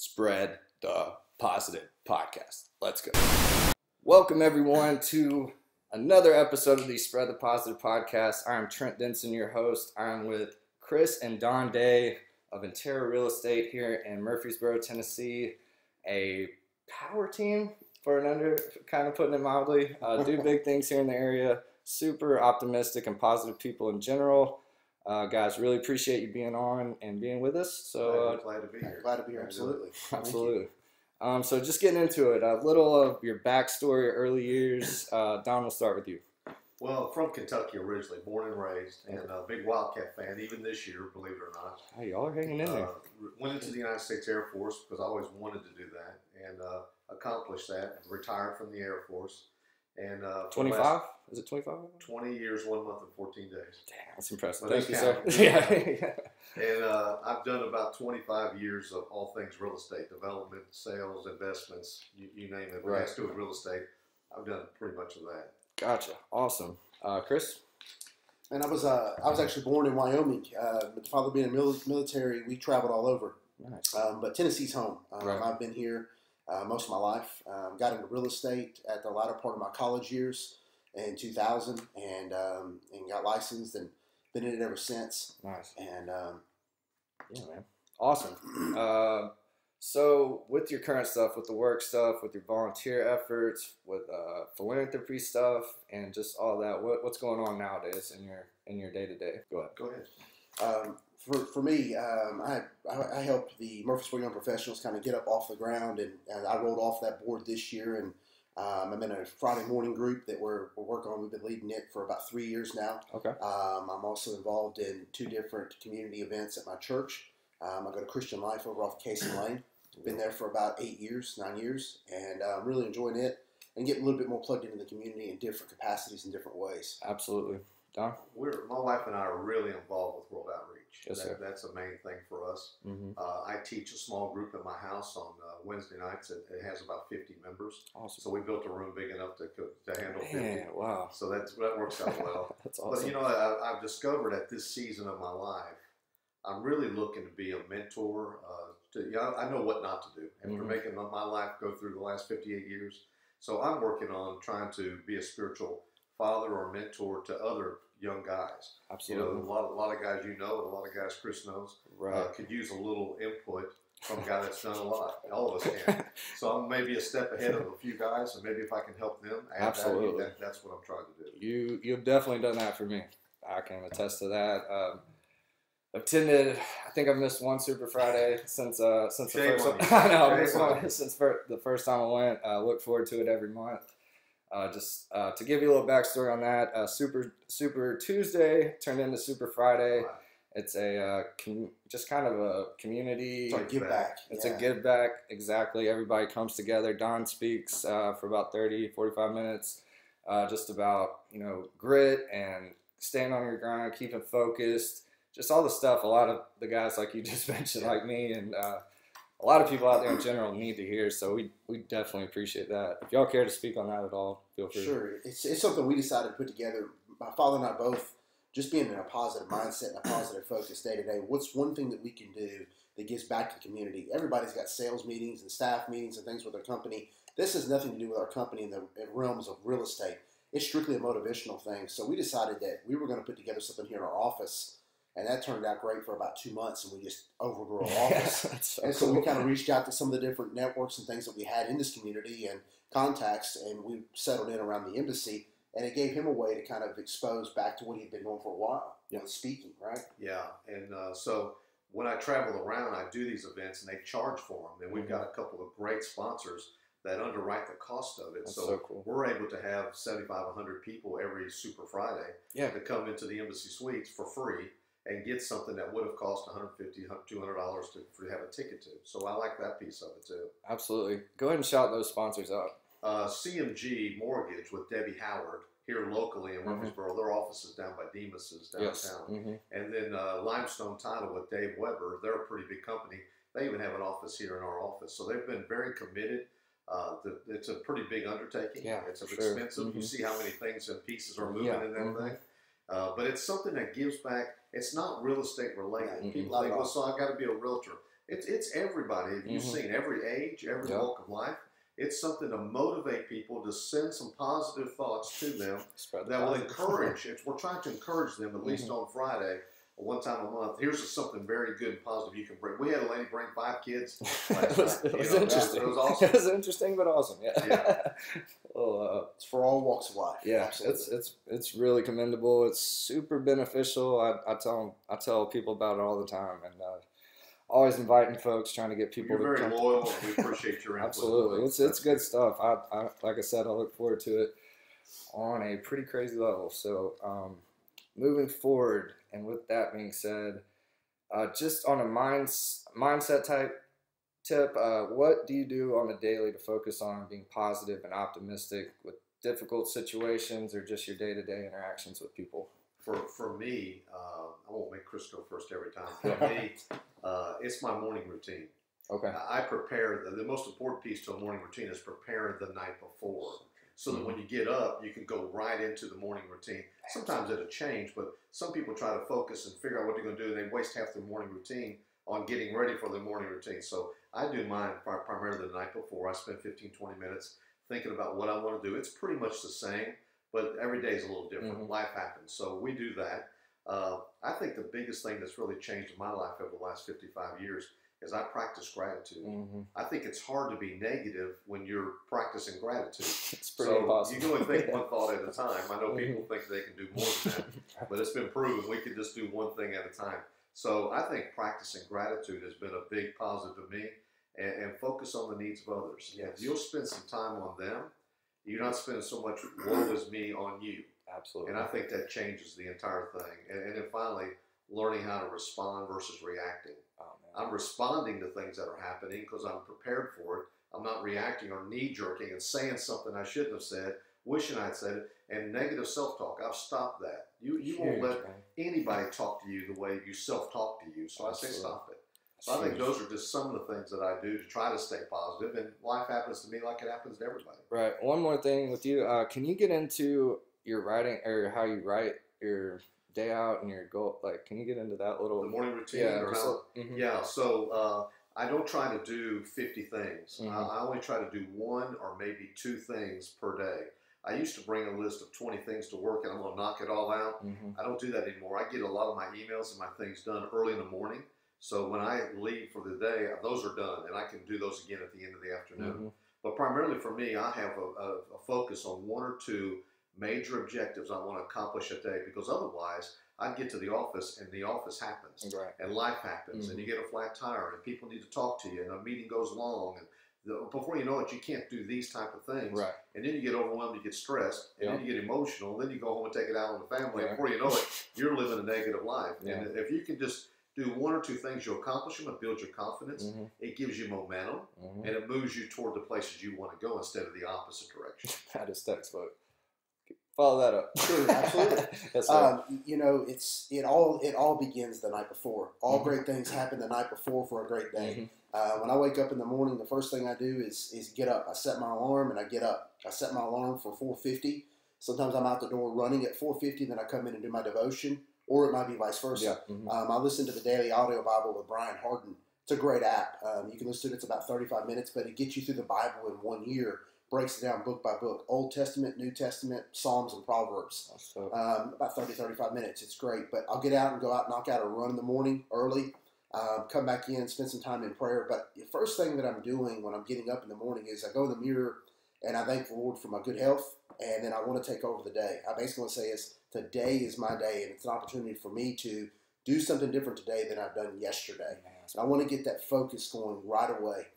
Spread the Positive podcast. Let's go. Welcome everyone to another episode of the Spread the Positive podcast. I'm Trent Denson, your host. I'm with Chris and Don Day of Intero Real Estate here in Murfreesboro, Tennessee. A power team, kind of putting it mildly. Do big things here in the area. Super optimistic and positive people in general. Guys, really appreciate you being on and being with us. So glad to be here. Glad to be here. Absolutely. Absolutely. So just getting into it, a little of your backstory, early years. Don, we'll start with you. Well, from Kentucky originally, born and raised, and a big Wildcat fan, even this year, believe it or not. Hey, y'all are hanging in there. Went into the United States Air Force because I always wanted to do that, and accomplished that. Retired from the Air Force. And 25? Is it 25? 20 years, 1 month, and 14 days. Damn, that's impressive. Well, Thank you, sir. yeah. And I've done about 25 years of all things real estate, development, sales, investments, you name it. What has to do with real estate, I've done pretty much of that. Gotcha. Awesome. Chris? And I was actually born in Wyoming. With the father being in the military, we traveled all over. Nice. But Tennessee's home. Right. I've been here most of my life. Got into real estate at the latter part of my college years in 2000, and got licensed and been in it ever since. Nice. And yeah, man. Awesome. So with your current stuff, with the work stuff, with your volunteer efforts, with philanthropy stuff, and just all that, what's going on nowadays in your day to day? Go ahead. For me, I helped the Murfreesboro Young Professionals kind of get up off the ground, and I rolled off that board this year, and I'm in a Friday morning group that we're working on. We've been leading it for about 3 years now. Okay. I'm also involved in 2 different community events at my church. I go to Christian Life over off Casey Lane. Been there for about 9 years, and I'm really enjoying it and getting a little bit more plugged into the community in different capacities and different ways. Absolutely. Don? My wife and I are really involved with World Outreach. Yes, sir. That's the main thing for us. Mm-hmm. I teach a small group at my house on Wednesday nights. It has about 50 members. Awesome. So we built a room big enough to handle 50. Man, wow. So that works out well. That's awesome. But I've discovered at this season of my life, I'm really looking to be a mentor. I know what not to do after making my life go through the last 58 years. So I'm working on trying to be a spiritual father or mentor to other young guys. Absolutely. A lot of guys and a lot of guys Chris knows could use a little input from a guy that's done a lot. All of us can. So I'm maybe a step ahead of a few guys, and maybe if I can help them, absolutely, that's what I'm trying to do. You've definitely done that for me. I can attest to that. Attended. I think I've missed one Super Friday since the first one. I know I missed one since the first time I went. Look forward to it every month. Just to give you a little backstory on that, Super Tuesday turned into Super Friday. Wow. It's just kind of a community. It's a give back. It's a give back. Exactly. Everybody comes together. Don speaks for about 30, 45 minutes, just about grit and staying on your grind, keeping focused. Just all the stuff a lot of the guys like you just mentioned, like me, and a lot of people out there in general need to hear. So we definitely appreciate that. If y'all care to speak on that at all, feel free. Sure. It's something we decided to put together. My father and I both, just being in a positive mindset and a positive focus day to day. What's one thing that we can do that gives back to the community? Everybody's got sales meetings and staff meetings and things with their company. This has nothing to do with our company in the realms of real estate. It's strictly a motivational thing. So we decided that we were going to put together something here in our office. And that turned out great for about 2 months, and we just overgrew our office. So we kind of reached out to some of the different networks and things that we had in this community and contacts, and we settled in around the embassy, and it gave him a way to kind of expose back to what he'd been doing for a while, speaking, right? Yeah, and so when I travel around, I do these events, and they charge for them, and we've got a couple of great sponsors that underwrite the cost of it. That's so cool. We're able to have 75, 100 people every Super Friday to come into the embassy suites for free and get something that would have cost $150, $200 to have a ticket to. So I like that piece of it too. Absolutely. Go ahead and shout those sponsors out. CMG Mortgage with Debbie Howard here locally in Murfreesboro. Their office is down by Demas's downtown. Yes. And then Limestone Title with Dave Weber. They're a pretty big company. They even have an office here in our office. So they've been very committed. It's a pretty big undertaking. Yeah, it's expensive. You see how many things and pieces are moving in that thing. But it's something that gives back. It's not real estate related. People think, well, so I've got to be a realtor. It's everybody. You've seen every age, every walk of life. It's something to motivate people, to send some positive thoughts to them that will encourage. We're trying to encourage them, at least on Friday, one time a month. Here's something very good and positive you can bring. We had a lady bring 5 kids last night. It was interesting. It was awesome. It was interesting, but awesome. Yeah. Well, it's for all walks of life. Yeah, it's really commendable. It's super beneficial. I tell people about it all the time, and always inviting folks, trying to get people. You're very loyal, and we appreciate your input. Absolutely, it's good stuff. I like I said, I look forward to it on a pretty crazy level. So moving forward, and with that being said, just on a mindset type tip, what do you do on a daily to focus on being positive and optimistic with difficult situations or just your day-to-day interactions with people? For me, I won't make Chris go first every time. For me, it's my morning routine. Okay. I prepare, the most important piece to a morning routine is prepare the night before. So that when you get up, you can go right into the morning routine. Sometimes it'll change, but some people try to focus and figure out what they're going to do, and they waste half their morning routine on getting ready for their morning routine. So I do mine primarily the night before. I spend 15, 20 minutes thinking about what I want to do. It's pretty much the same, but every day is a little different. Life happens. So we do that. I think the biggest thing that's really changed in my life over the last 55 years is I practice gratitude. I think it's hard to be negative when you're practicing gratitude. It's pretty impossible. You can only think one thought at a time. I know people think they can do more than that, but it's been proven we can just do one thing at a time. So I think practicing gratitude has been a big positive to me, and focus on the needs of others. If you'll spend some time on them, you're not spending so much woe is me on you. Absolutely. And I think that changes the entire thing. And then finally, learning how to respond versus reacting. I'm responding to things that are happening because I'm prepared for it. I'm not reacting or knee-jerking and saying something I shouldn't have said, wishing I'd said it, and negative self-talk. I've stopped that. You won't let anybody talk to you the way you self-talk to you, so I say stop it. So I think those are just some of the things that I do to try to stay positive, and life happens to me like it happens to everybody. Right. One more thing with you. Can you get into your writing or how you write your day out and your goal? Like, can you get into that little? The morning routine? Yeah. Or how, so I don't try to do 50 things. I only try to do 1 or maybe 2 things per day. I used to bring a list of 20 things to work and I'm going to knock it all out. I don't do that anymore. I get a lot of my emails and my things done early in the morning. So when I leave for the day, those are done, and I can do those again at the end of the afternoon. But primarily for me, I have a focus on 1 or 2 major objectives I want to accomplish a day, because otherwise I'd get to the office and the office happens, and life happens, and you get a flat tire, and people need to talk to you, and a meeting goes long, and before you know it, you can't do these type of things, and then you get overwhelmed, you get stressed, and then you get emotional, and then you go home and take it out on the family, and before you know it, you're living a negative life. And if you can just do 1 or 2 things, you'll accomplish them and build your confidence. It gives you momentum, and it moves you toward the places you want to go instead of the opposite direction. That is textbook. Follow that up. Sure, absolutely. Yes, you know, it all begins the night before. All great things happen the night before for a great day. When I wake up in the morning, the first thing I do is get up. I set my alarm and I get up. I set my alarm for 4:50. Sometimes I'm out the door running at 4:50, then I come in and do my devotion, or it might be vice versa. I listen to the Daily Audio Bible with Brian Harden. It's a great app. You can listen to it. It's about 35 minutes, but it gets you through the Bible in 1 year. Breaks it down book by book, Old Testament, New Testament, Psalms, and Proverbs. About 30, 35 minutes. It's great. But I'll get out and go out, knock out a run in the morning early, come back in, spend some time in prayer. But the first thing that I'm doing when I'm getting up in the morning is I go in the mirror and I thank the Lord for my good health, and then I want to take over the day. I basically want to say today is my day, and it's an opportunity for me to do something different today than I've done yesterday. And I want to get that focus going right away.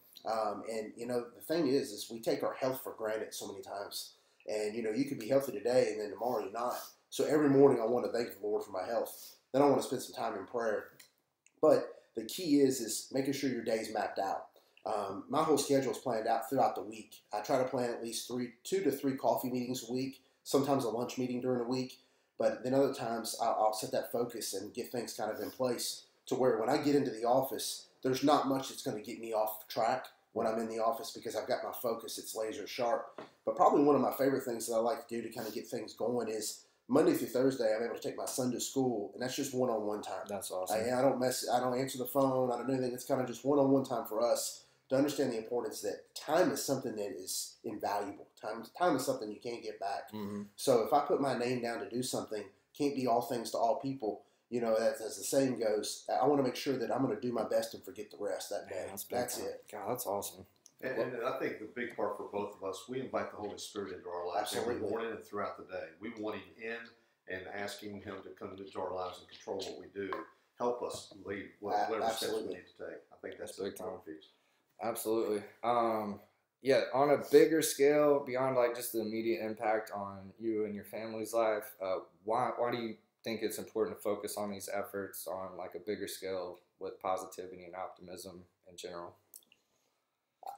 And, you know, the thing is we take our health for granted so many times. And, you know, you could be healthy today and then tomorrow you're not. So every morning I want to thank the Lord for my health. Then I want to spend some time in prayer. But the key is making sure your day's mapped out. My whole schedule is planned out throughout the week. I try to plan at least 2 to 3 coffee meetings a week, sometimes a lunch meeting during the week. But then other times I'll set that focus and get things kind of in place to where when I get into the office, there's not much that's going to get me off track when I'm in the office because I've got my focus, it's laser sharp. But probably one of my favorite things that I like to do to kind of get things going is Monday through Thursday, I'm able to take my son to school, and that's just one-on-one time. That's awesome. I don't answer the phone. I don't do anything. It's kind of just one-on-one time for us to understand the importance that time is something that is invaluable. Time is something you can't get back. Mm-hmm. So if I put my name down to do something, can't be all things to all people. You know, as the saying goes, I want to make sure that I'm going to do my best and forget the rest that day. That's it. God, that's awesome. And I think the big part for both of us, we invite the Holy Spirit into our lives every morning and throughout the day. We want Him in and asking Him to come into our lives and control what we do. Help us lead whatever steps we need to take. I think that's the big piece. Absolutely. Yeah, on a bigger scale, beyond like just the immediate impact on you and your family's life, why do you think it's important to focus on these efforts on like a bigger scale with positivity and optimism in general?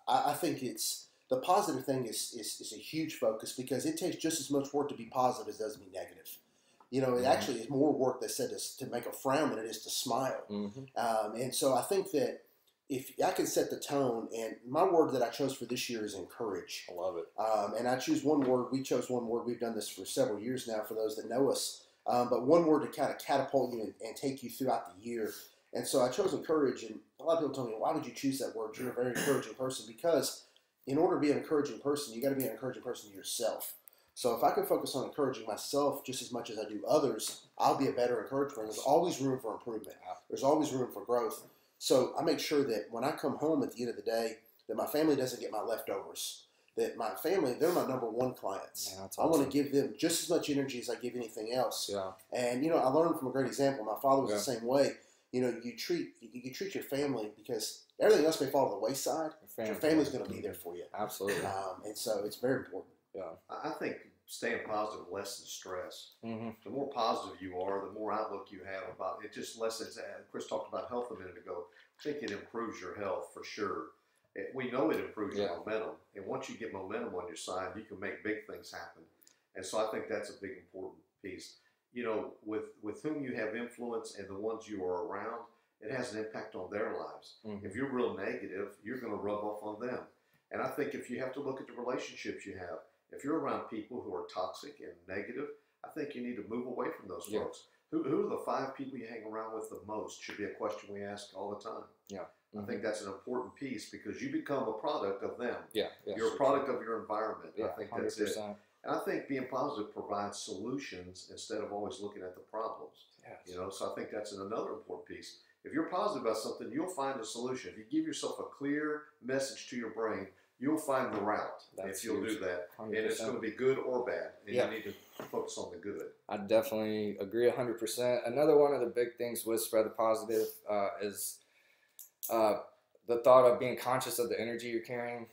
I think it's the positive thing is a huge focus because it takes just as much work to be positive as it does to be negative. You know, it actually is more work, they said, to make a frown than it is to smile. And so I think that if I can set the tone, and my word that I chose for this year is encourage. I love it. And I choose one word. We chose one word. We've done this for several years now for those that know us. But one word to kind of catapult you and take you throughout the year. And so I chose encourage, and a lot of people tell me, why would you choose that word? You're a very encouraging person. Because in order to be an encouraging person, you got to be an encouraging person to yourself. So if I can focus on encouraging myself just as much as I do others, I'll be a better encourager. There's always room for improvement. There's always room for growth. So I make sure that when I come home at the end of the day, that my family doesn't get my leftovers. That my family, they're my number one clients. Yeah, that's I awesome. want to give them just as much energy as I give anything else. Yeah. And, you know, I learned from a great example. My father was the same way. You know, you treat your family because everything else may fall to the wayside. Your family's going to be there for you. Absolutely. And so it's very important. Yeah. I think staying positive lessens stress. Mm-hmm. The more positive you are, the more outlook you have about it. Just lessens. Chris talked about health a minute ago. I think it improves your health for sure. We know it improves your momentum, and once you get momentum on your side, you can make big things happen. And so I think that's a big important piece. You know, with whom you have influence and the ones you are around, it has an impact on their lives. Mm-hmm. If you're real negative, you're going to rub off on them. And I think if you have to look at the relationships you have, if you're around people who are toxic and negative, I think you need to move away from those folks. Who are the 5 people you hang around with the most should be a question we ask all the time. Yeah. I think that's an important piece because you become a product of them. Yeah. You're a product of your environment. Yeah, I think 100%. that's it. And I think being positive provides solutions instead of always looking at the problems. Yes. You know, so I think that's another important piece. If you're positive about something, you'll find a solution. If you give yourself a clear message to your brain, you'll find the route. That's if you'll huge. do that. 100%. And it's going to be good or bad. And you need to focus on the good. I definitely agree 100%. Another one of the big things with Spread the Positive is the thought of being conscious of the energy you're carrying.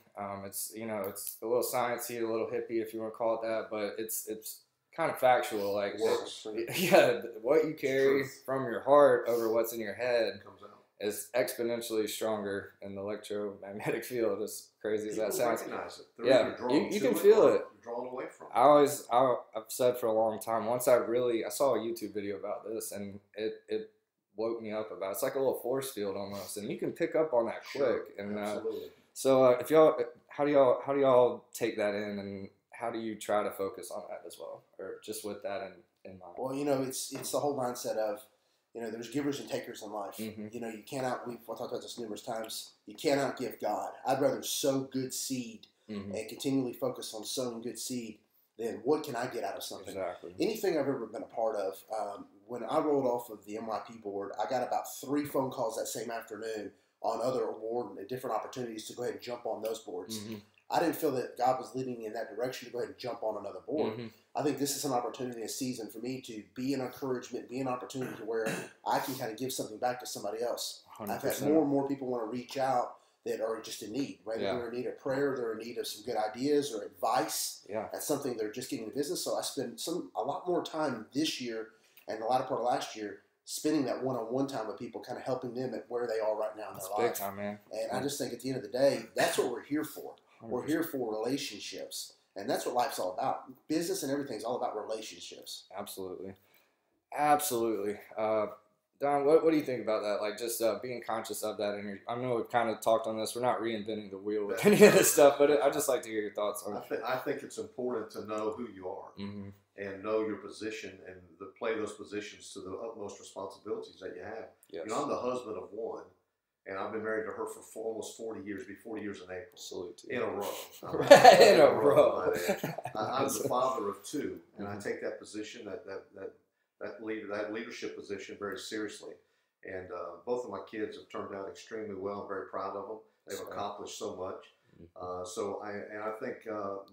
It's it's a little sciencey, a little hippie if you want to call it that, but it's kind of factual. Like what you carry from your heart over what's in your head comes out. Is exponentially stronger in the electromagnetic field. As crazy as that sounds, recognize it. You can feel it. You're drawn away from it. I've said for a long time. Once I saw a YouTube video about this, and it woke me up about it. It's like a little force field almost, and you can pick up on that quick. And so if y'all, how do y'all take that in, and how do you try to focus on that as well, or just with that in mind? Well, it's the whole mindset of, there's givers and takers in life. Mm-hmm. You cannot, we've talked about this numerous times, you cannot give God. I'd rather sow good seed and continually focus on sowing good seed than what can I get out of something. Exactly. Anything I've ever been a part of, when I rolled off of the NYP board, I got about 3 phone calls that same afternoon on other award and different opportunities to go ahead and jump on those boards. Mm-hmm. I didn't feel that God was leading me in that direction to go ahead and jump on another board. Mm-hmm. I think this is an opportunity, a season for me to be an encouragement, be an opportunity to where I can kind of give something back to somebody else. 100%. I've had more and more people want to reach out that are just in need, right? Yeah. They're in need of prayer, they're in need of some good ideas or advice. Yeah. That's something they're just getting into business. So I spend a lot more time this year and the latter part of last year spending that one-on-one time with people, kind of helping them at where they are right now in their life. Big time, man. And I just think at the end of the day, that's what we're here for. 100%. We're here for relationships. And that's what life's all about. Business and everything is all about relationships. Absolutely. Absolutely. Don, what do you think about that? Like just being conscious of that energy. I know we've kind of talked on this. We're not reinventing the wheel with any of this stuff, but I'd just like to hear your thoughts on it. I think it's important to know who you are. Mm-hmm. and know your position and play those positions to the utmost responsibilities that you have. Yes. You know, I'm the husband of one, and I've been married to her for almost 40 years. It'll be 40 years in April. Salute to in you. a row. In a row. I'm the father of two, and I take that position, that leadership position, very seriously. And both of my kids have turned out extremely well. I'm very proud of them. They've accomplished so much. I think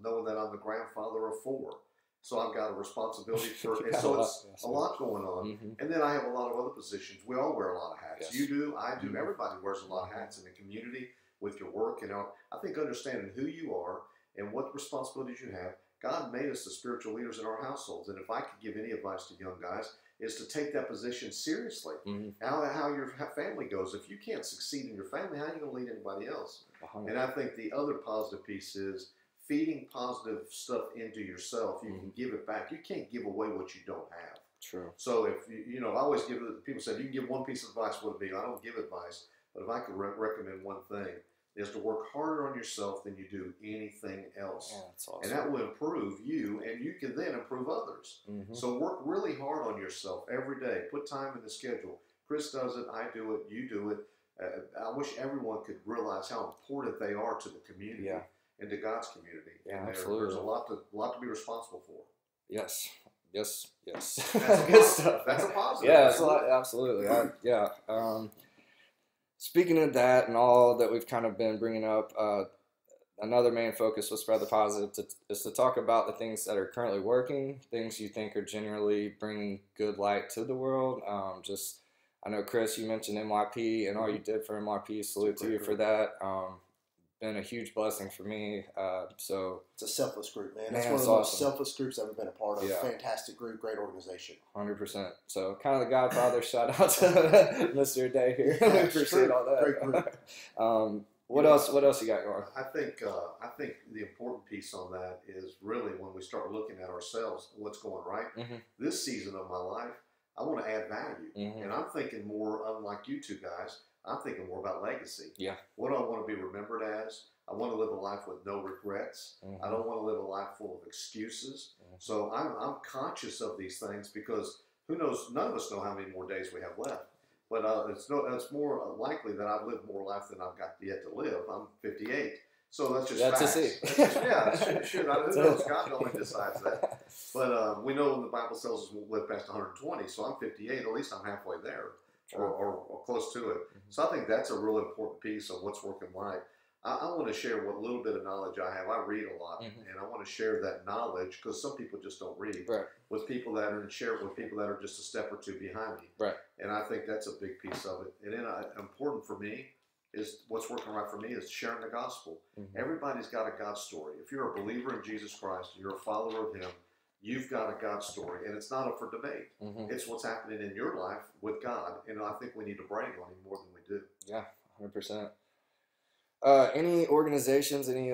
knowing that I'm the grandfather of four, so I've got a responsibility for. And so it's a lot going on. And then I have a lot of other positions. We all wear a lot of hats. Yes. You do, I do. Everybody wears a lot of hats in the community with your work. You know, I think understanding who you are and what responsibilities you have. God made us the spiritual leaders in our households, and if I could give any advice to young guys, is to take that position seriously. How your family goes. If you can't succeed in your family, how are you going to lead anybody else? And I think the other positive piece is feeding positive stuff into yourself. You can give it back. You can't give away what you don't have. True. So if I always give people say, you can give one piece of advice, what would it be? I don't give advice, but if I could recommend one thing, is to work harder on yourself than you do anything else. Yeah, that's awesome. And that will improve you, and you can then improve others. So work really hard on yourself every day. Put time in the schedule. Chris does it, I do it, you do it. I wish everyone could realize how important they are to the community and to God's community. Yeah, and absolutely. There's a lot to be responsible for. Yes. That's good stuff. That's a positive. Yeah, absolutely. Speaking of that and all that we've kind of been bringing up, another main focus with Spread the Positive is to talk about the things that are currently working, things you think are generally bringing good light to the world. I know, Chris, you mentioned MYP and all you did for MYP. Salute to you for that. Been a huge blessing for me. So it's a selfless group, man. It's one of the most selfless groups I've ever been a part of. Fantastic group, great organization. 100%. So kind of the Godfather. Shout out to Mr. Day here. We appreciate all that. Great group. What else you got going? I think the important piece on that is really when we start looking at ourselves, what's going right. This season of my life, I want to add value, and I'm thinking more, unlike you two guys. I'm thinking more about legacy. Yeah. What do I want to be remembered as? I want to live a life with no regrets. I don't want to live a life full of excuses. So I'm conscious of these things because who knows? None of us know how many more days we have left. But it's more likely that I've lived more life than I've got yet to live. I'm 58. So that's just facts. Shoot. Who knows? God only decides that. But we know when the Bible tells us we'll live past 120. So I'm 58. At least I'm halfway there. Or close to it. So I think that's a real important piece of what's working right. I want to share what little bit of knowledge I have. I read a lot, and I want to share that knowledge because some people just don't read with people that are, and share it with people that are just a step or two behind me. Right. And I think that's a big piece of it. And then important for me is what's working right for me is sharing the gospel. Everybody's got a God story. If you're a believer in Jesus Christ, you're a follower of Him. You've got a God story, and it's not up for debate. It's what's happening in your life with God, and I think we need to brag on Him more than we do. Yeah, 100%. Any organizations, any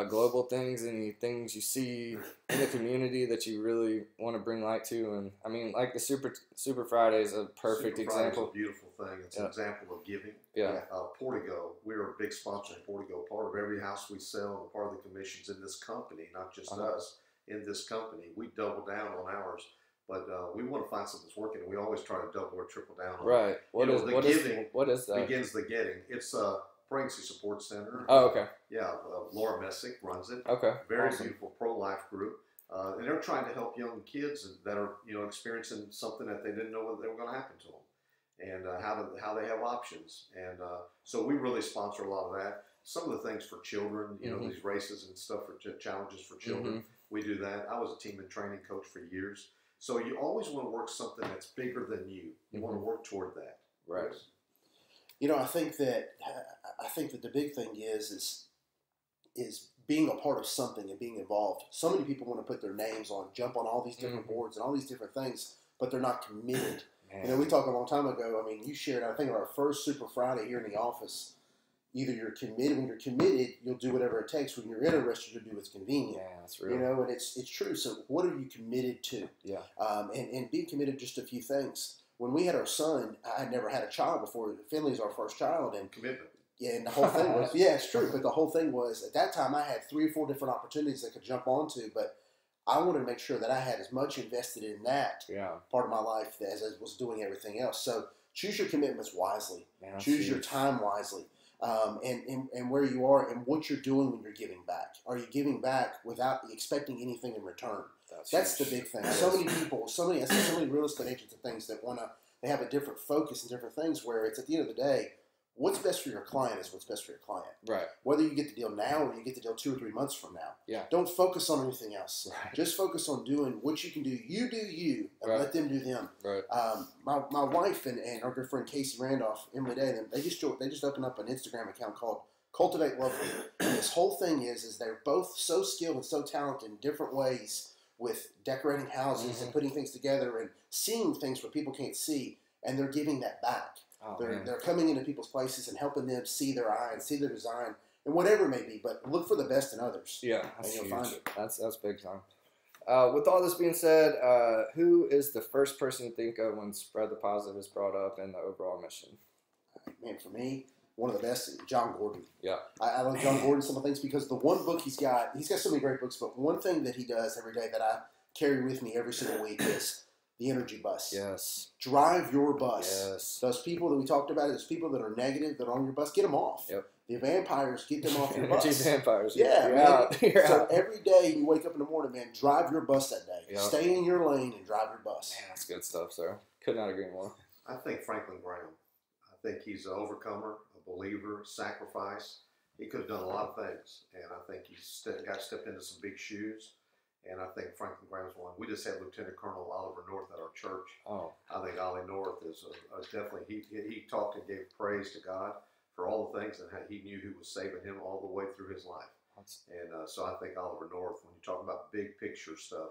global things, any things you see in the community that you really want to bring light to? And I mean, like the Super Friday is a perfect example. It's a beautiful thing. It's an example of giving. Yeah. Portigo, we're a big sponsor of Portigo. Part of every house we sell and part of the commissions in this company, not just us. In this company, we double down on ours, but we want to find something that's working. And we always try to double or triple down on. Right. What is that? Begins the getting. It's Pregnancy Support Center. Oh, okay. Yeah, Laura Messick runs it. Okay. Very beautiful pro-life group, and they're trying to help young kids that are experiencing something that they didn't know what they were going to happen to them, and how they have options. And so we really sponsor a lot of that. Some of the things for children, these races and stuff for challenges for children. We do that. I was a team and training coach for years. So you always want to work something that's bigger than you. You want to work toward that. Right. I think that the big thing is being a part of something and being involved. So many people want to put their names on, jump on all these different boards and all these different things, but they're not committed. We talked a long time ago. I mean, you shared, I think, our first Super Friday here in the office. Either you're committed. When you're committed, you'll do whatever it takes. When you're interested, you'll do what's convenient. Yeah, that's real. And it's true. So what are you committed to? Yeah. And being committed to just a few things. When we had our son, I had never had a child before. Finley's our first child, and commitment. Yeah, and the whole thing was it's true. But the whole thing was at that time I had 3 or 4 different opportunities I could jump onto, but I wanted to make sure that I had as much invested in that part of my life as I was doing everything else. So choose your commitments wisely. Choose your time wisely. And where you are and what you're doing when you're giving back. Are you giving back without expecting anything in return? That's the big thing. So many people, I see so many real estate agents and things that they have a different focus and different things where it's at the end of the day, what's best for your client is what's best for your client. Right. Whether you get the deal now or you get the deal 2 or 3 months from now. Yeah. Don't focus on anything else. Right. Just focus on doing what you can do. You do you, and let them do them. Right. My wife and our good friend Casey Randolph, Emily Day, they just opened up an Instagram account called Cultivate Lovely. And this whole thing is they're both so skilled and so talented in different ways with decorating houses and putting things together and seeing things where people can't see, and they're giving that back. Oh, they're coming into people's places and helping them see their eye and see their design and whatever it may be. But look for the best in others. Yeah, and you'll find it. That's big time. With all this being said, who is the first person you think of when Spread the Positive is brought up in the overall mission? Man, for me, one of the best is John Gordon. Yeah, I love John Gordon some of the things because the one book he's got so many great books, but one thing that he does every day that I carry with me every single week is the energy bus. Yes. Drive your bus. Yes. Those people that we talked about, those people that are negative, that are on your bus, get them off. Yep. The vampires, get them off your bus. Energy vampires. Yeah. You're man. out. You're so out. every day you wake up in the morning, man, drive your bus that day. Yep. Stay in your lane and drive your bus. Man, that's good stuff, sir. Could not agree more. I think Franklin Graham. I think he's an overcomer, a believer, sacrifice. He could have done a lot of things, and I think he's got stepped into some big shoes. And I think Franklin Graham's one. We just had Lieutenant Colonel Oliver North at our church. Oh, I think Ollie North is definitely. He talked and gave praise to God for all the things, and he knew who was saving him all the way through his life. So I think Oliver North, when you talk about big picture stuff,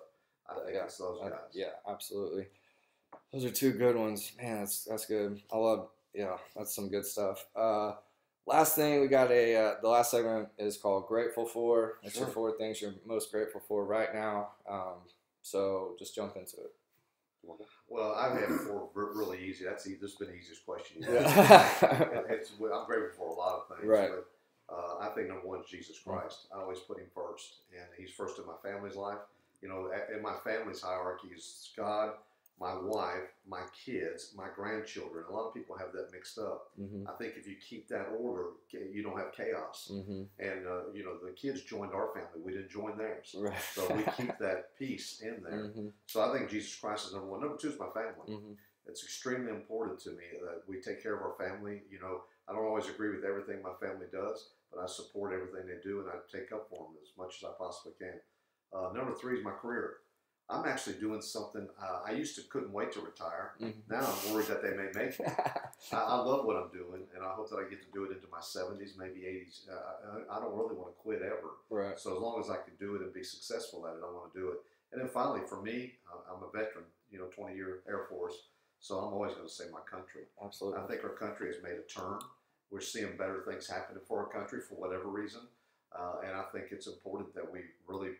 I think it's those guys. Yeah, absolutely. Those are two good ones. Man, that's good. That's some good stuff. Last thing, we got the last segment is called Grateful For. It's your 4 things you're most grateful for right now. So just jump into it. Well, I've had 4 really easy. This has been the easiest question. Yeah. I'm grateful for a lot of things. Right. But I think number 1 is Jesus Christ. I always put him first, and he's first in my family's life. You know, in my family's hierarchy is God, my wife, my kids, my grandchildren. A lot of people have that mixed up. I think if you keep that order, you don't have chaos. And, the kids joined our family. We didn't join theirs. Right. So we keep that peace in there. So I think Jesus Christ is number 1. Number 2 is my family. It's extremely important to me that we take care of our family. You know, I don't always agree with everything my family does, but I support everything they do, and I take up for them as much as I possibly can. Number 3 is my career. I'm actually doing something. I couldn't wait to retire. Now I'm worried that they may make me. I love what I'm doing, and I hope that I get to do it into my 70s, maybe 80s. I don't really want to quit ever. Right. So as long as I can do it and be successful at it, I want to do it. And then finally, for me, I'm a veteran, 20-year Air Force, so I'm always going to say my country. Absolutely. I think our country has made a turn. We're seeing better things happening for our country for whatever reason, and I think it's important that we really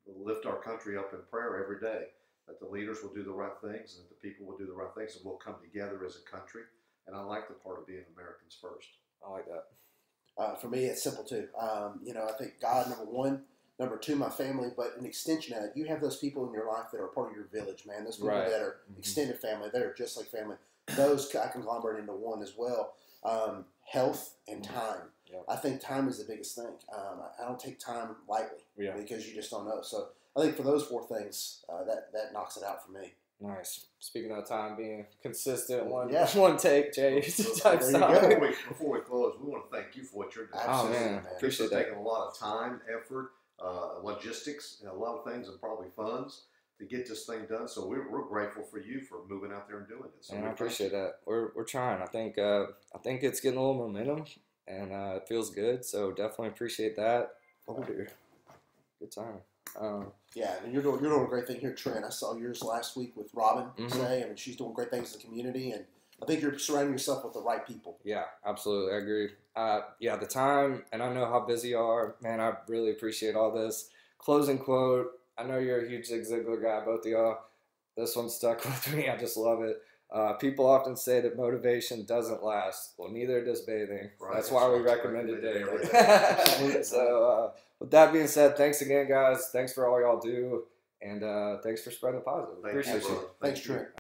lift our country up in prayer every day, that the leaders will do the right things and that the people will do the right things, and we'll come together as a country. And I like the part of being Americans first. I like that. For me, it's simple too. I think God, number 1. Number 2, my family. But an extension of that, you have those people in your life that are part of your village, man. Those people that are extended family, that are just like family. Those I conglomerate into 1 as well. Health and time. Yep. I think time is the biggest thing. I don't take time lightly because you just don't know. So I think for those 4 things, that knocks it out for me. Nice. Speaking of time being consistent, one take, Jay. Before we close, we want to thank you for what you're doing. Absolutely, man. Appreciate that. Taking a lot of time, effort, logistics, and a lot of things, and probably funds to get this thing done. So we're grateful for you for moving out there and doing it. So I appreciate that. We're trying. I think it's getting a little momentum, and it feels good. So definitely appreciate that. Good time. And you're doing a great thing here, Trent. I saw yours last week with Robin today. I mean, she's doing great things in the community, and I think you're surrounding yourself with the right people. Yeah, absolutely. I agree. The time, and I know how busy you are. Man, I really appreciate all this. Closing quote. I know you're a huge Zig Ziglar guy, both of y'all. This one stuck with me. I just love it. People often say that motivation doesn't last. Well, neither does bathing. Right. That's why we recommend it daily. So, with that being said, thanks again, guys. Thanks for all y'all do. And thanks for spreading the positive. Thank Appreciate you, you. brother. Thanks, Trent.